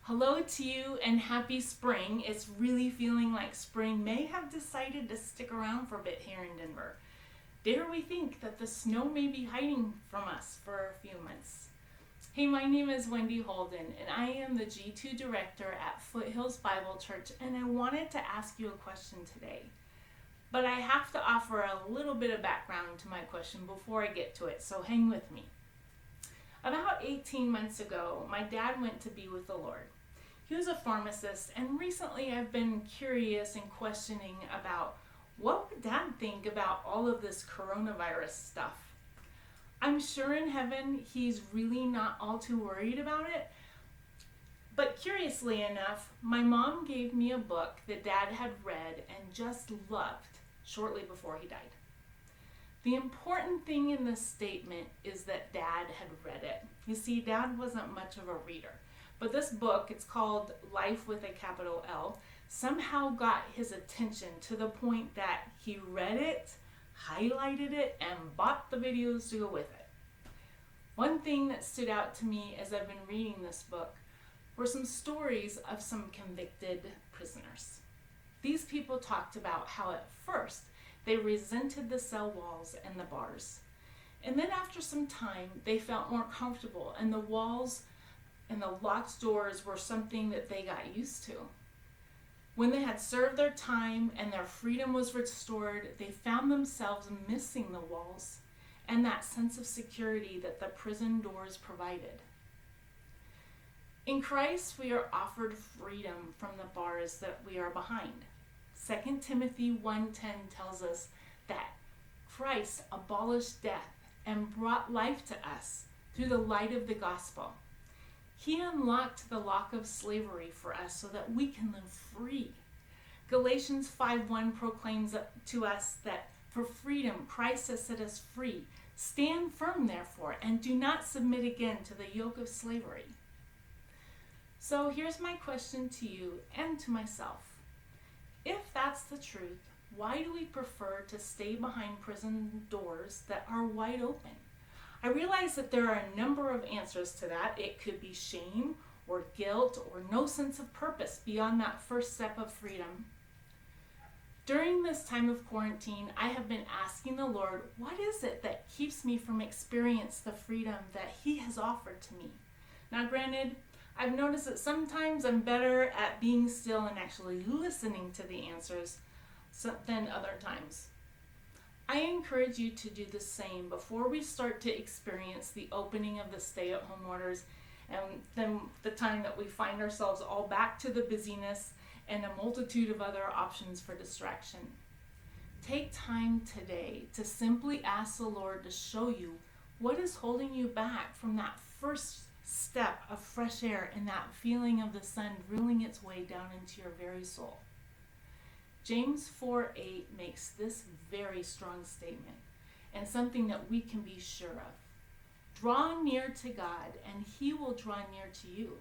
Hello to you and happy spring. It's really feeling like spring may have decided to stick around for a bit here in Denver. Dare we think that the snow may be hiding from us for a few months? Hey, my name is Wendy Holden and I am the G2 director at Foothills Bible Church, and I wanted to ask you a question today. But I have to offer a little bit of background to my question before I get to it, so hang with me. About 18 months ago, my dad went to be with the Lord. He was a pharmacist, and recently I've been curious and questioning about what would Dad think about all of this coronavirus stuff. I'm sure in heaven he's really not all too worried about it, but curiously enough, my mom gave me a book that Dad had read and just loved shortly before he died. The important thing in this statement is that Dad had read it. You see, Dad wasn't much of a reader, but this book, it's called Life with a capital L, somehow got his attention to the point that he read it, highlighted it, and bought the videos to go with it. One thing that stood out to me as I've been reading this book were some stories of some convicted prisoners. These people talked about how at first they resented the cell walls and the bars. And then after some time, they felt more comfortable, and the walls and the locked doors were something that they got used to. When they had served their time and their freedom was restored, they found themselves missing the walls and that sense of security that the prison doors provided. In Christ, we are offered freedom from the bars that we are behind. 2 Timothy 1:10 tells us that Christ abolished death and brought life to us through the light of the gospel. He unlocked the lock of slavery for us so that we can live free. Galatians 5:1 proclaims to us that for freedom Christ has set us free. Stand firm, therefore, and do not submit again to the yoke of slavery. So here's my question to you and to myself. If that's the truth, why do we prefer to stay behind prison doors that are wide open? I realize that there are a number of answers to that. It could be shame or guilt or no sense of purpose beyond that first step of freedom. During this time of quarantine, I have been asking the Lord, what is it that keeps me from experiencing the freedom that He has offered to me? Now, granted, I've noticed that sometimes I'm better at being still and actually listening to the answers than other times. I encourage you to do the same before we start to experience the opening of the stay-at-home orders and then the time that we find ourselves all back to the busyness and a multitude of other options for distraction. Take time today to simply ask the Lord to show you what is holding you back from that first step of fresh air and that feeling of the sun drilling its way down into your very soul. James 4:8 makes this very strong statement, and something that we can be sure of. Draw near to God, and He will draw near to you.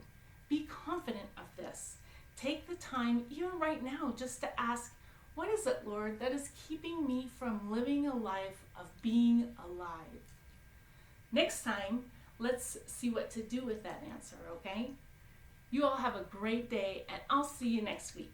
Be confident of this. Take the time, even right now, just to ask, what is it, Lord, that is keeping me from living a life of being alive? Next time, let's see what to do with that answer, okay? You all have a great day, and I'll see you next week.